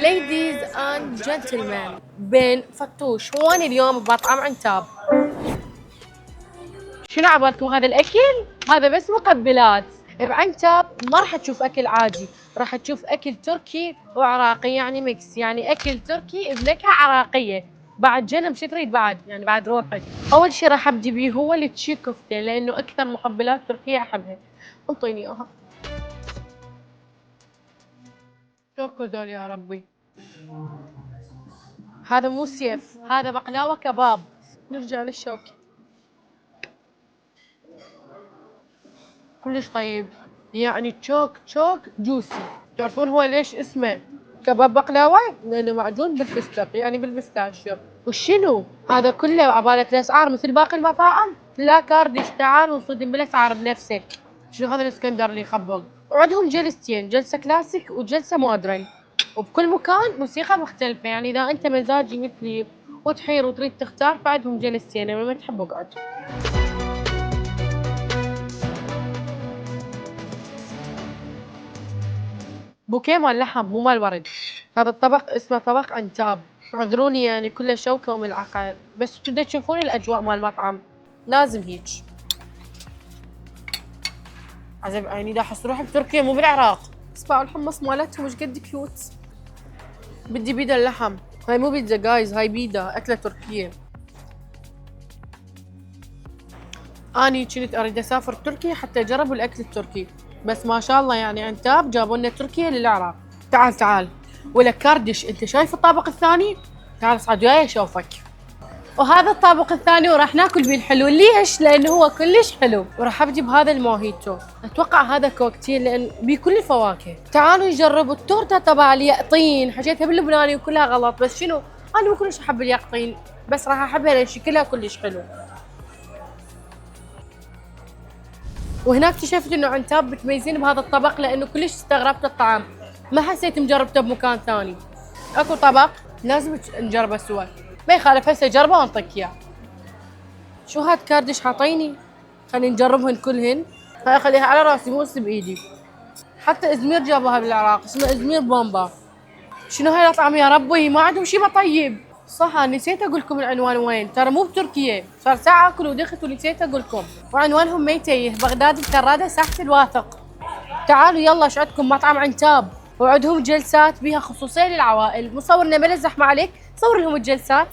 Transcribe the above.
Ladies and gentlemen بين فتوش وأنا اليوم بمطعم عنتاب. شنو عبالكم هذا الأكل؟ هذا بس مقبلات. بعنتاب ما راح تشوف أكل عادي، راح تشوف أكل تركي وعراقي، يعني ميكس، يعني أكل تركي بنكهة عراقية. بعد جنم شو تريد بعد؟ يعني بعد روحك. أول شي راح أبدي بيه هو التشي كفتة، لأنه أكثر مقبلات تركية أحبها. انطيني إياها. شوكو ذول يا ربي. هذا مو سيف، هذا بقلاوة كباب. نرجع للشوكي. كلش طيب، يعني تشوك جوسي. تعرفون هو ليش اسمه كباب بقلاوة؟ لأنه معجون بالفستق، يعني بالبستاشيو. وشنو؟ هذا كله عبالة الأسعار مثل باقي المطاعم؟ لا كاردش، تعال ونصدم بالأسعار بنفسك. شنو هذا الاسكندر اللي يخبط؟ وعندهم جلستين، جلسة كلاسيك وجلسة مودرن، وبكل مكان موسيقى مختلفة. يعني إذا أنت مزاجي مثلي وتحير وتريد تختار، فعندهم جلستين، لما ما تحب اقعد. بوكيه مال لحم مو مال ورد. هذا الطبق اسمه طبق عنتاب. اعذروني يعني كله شوكة وملعقة، بس تبدأ تشوفون الأجواء مال المطعم لازم هيج. عزب يعني دا أحس روحي بتركيا مو بالعراق. اسمعوا الحمص مالتهم وش قد كيوت. بدي بيدا اللحم. هاي مو بيتزا جايز، هاي بيدا أكلة تركية. أني كنت أريد أسافر تركيا حتى أجرب الأكل التركي، بس ما شاء الله يعني عنتاب جابوا لنا تركيا للعراق. تعال تعال، ولا كاردش. أنت شايف الطابق الثاني؟ تعال اصعد وياي أشوفك. وهذا الطابق الثاني وراح ناكل بيه الحلو. ليش؟ لانه هو كلش حلو. وراح ابدي بهذا الموهيتو. اتوقع هذا كوكتيل لان بيه كل الفواكه. تعالوا نجرب التورته تبع اليقطين. حكيتها باللبناني وكلها غلط، بس شنو، انا مو كلش احب اليقطين، بس راح احبها لان شكلها كلش حلو. وهناك اكتشفت انه عنتاب متميزين بهذا الطبق لانه كلش استغربت الطعم، ما حسيت مجربته بمكان ثاني. اكو طبق لازم نجربه سوا، ما يخالف هسه جربه وانطيك اياه. شو هاد كاردش حاطيني؟ خلينا نجربهن كلهن. هاي خليها على راسي مو هسه بايدي. حتى ازمير جابوها بالعراق، اسمه ازمير بومبا. شنو هاي الاطعمه يا ربي؟ ما عندهم شي طيب. صح نسيت اقول لكم العنوان وين، ترى مو بتركيا، صار ساعه اكل ودخت ونسيت اقول لكم. وعنوانهم ما يتيه، بغداد الكراده ساحه الواثق. تعالوا يلا، ايش عندكم؟ مطعم عنتاب، وعندهم جلسات بيها خصوصيه للعوائل. مصورنا بلا زحمه عليك، صور لهم الجلسات.